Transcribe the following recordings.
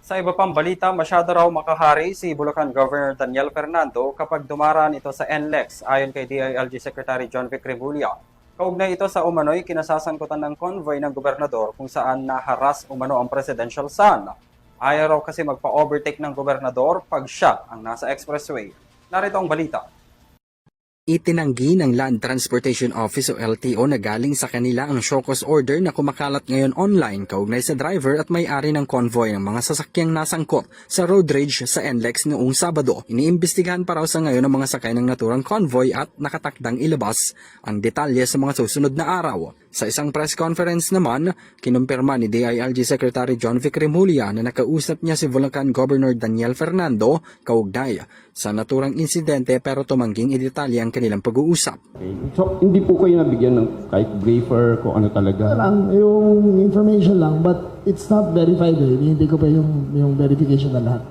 Sa iba pang balita, masyado raw makahari si Bulacan Governor Daniel Fernando kapag dumaraan ito sa NLEX ayon kay DILG Secretary John Vic Remulla. Kaugnay ito sa umano'y kinasasangkutan ng convoy ng gobernador kung saan naharas umano ang presidential son. Ayaw raw kasi magpa-overtake ng gobernador pag siya ang nasa expressway. Narito ang balita. Itinanggi ng Land Transportation Office o LTO na galing sa kanila ang show cause order na kumakalat ngayon online kaugnay sa driver at may-ari ng convoy ng mga sasakyang nasangkot sa road rage sa NLEX noong Sabado. Iniimbestigahan pa raw sa ngayon ang mga sakay ng naturang convoy at nakatakdang ilabas ang detalye sa mga susunod na araw. Sa isang press conference naman, kinumpirma ni DILG Secretary John Vic Remulla na nakausap niya si Bulacan Governor Daniel Fernando kaugnay sa naturang insidente pero tumangging idetalye ang kanilang pag-uusap. Okay. So, hindi po kayo nabigyan ng kahit briefer kung ano talaga? Lang, yung information lang, but it's not verified eh. Hindi ko pa yung verification na lahat.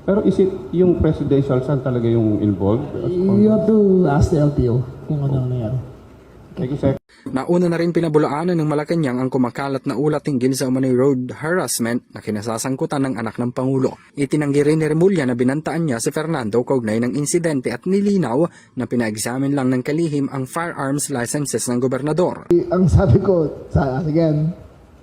Pero is it yung presidential son talaga yung involved? You have to ask the LTO kung ano ang nangyari. Thank you, sir. Nauna na rin pinabulaanan ng Malacanang ang kumakalat na ulat hinggil sa umano'y road harassment na kinasasangkutan ng anak ng Pangulo. Itinanggi rin ni Remulla na binantaan niya si Fernando kaugnay ng insidente at nilinaw na pina-examine lang ng kalihim ang firearms licenses ng gobernador. Ang sabi ko, again,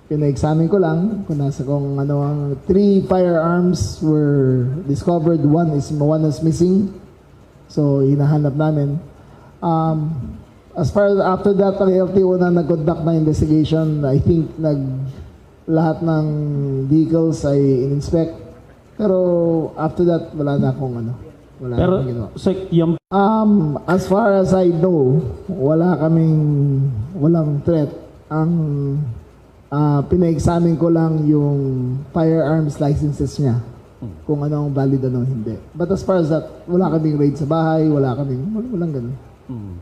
pina-examine ko lang kung ano ang 3 firearms were discovered, one is missing. So, hinahanap namin. As far as after that, ang LTO na nag-conduct na investigation, I think lahat ng vehicles ay in-inspect. Pero after that, wala na akong wala Pero, akong ginawa. yung... As far as I know, walang threat. Ang pina-examine ko lang yung firearms licenses niya. Kung ano ang valid, ano hindi. But as far as that, wala kaming raid sa bahay, walang ganun.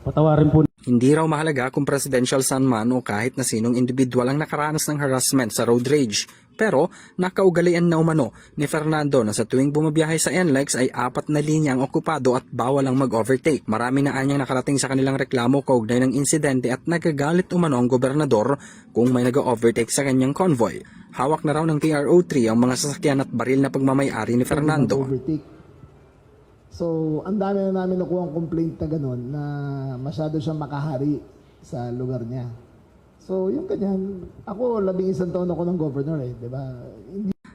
Patawarin po. Hindi raw mahalaga kung presidential son man o kahit na sinong individual ang nakaranas ng harassment sa road rage. Pero nakaugalian na umano ni Fernando na sa tuwing bumabiyahe sa NLEX ay 4 na linya ang okupado at bawal ang mag-overtake. Marami na anyang nakarating sa kanilang reklamo kaugnay ng insidente at nagagalit umano ang gobernador kung may nag-overtake sa kanyang convoy. Hawak na raw ng TRO3 ang mga sasakyan at baril na pagmamay-ari ni Fernando. So, ang dami na namin nakuha ang complaint na gano'n na masyado siyang makahari sa lugar niya. So, yung ganyan, ako 11 taon ako ng governor di ba?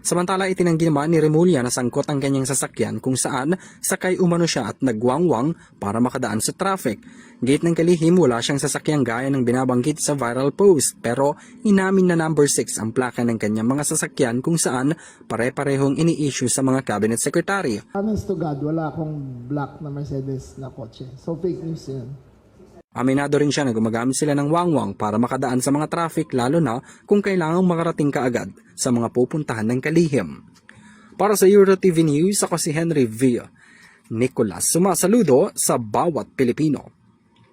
Samantala itinanggi naman ni Remulla na sangkot ang kanyang sasakyan kung saan sakay umano siya at nagwangwang para makadaan sa traffic. Gate ng kalihim wala siyang sasakyang gaya ng binabanggit sa viral post pero inamin na number 6 ang plaka ng kanyang mga sasakyan kung saan pare-parehong ini-issue sa mga cabinet secretary. Honest to God, wala akong black na Mercedes na kotse. So fake news yan. Aminado rin siya na gumagamit sila ng wangwang para makadaan sa mga traffic lalo na kung kailangang makarating kaagad sa mga pupuntahan ng kalihim. Para sa EuroTV News, ako si Henry V. Nicolas, sumasaludo sa bawat Pilipino.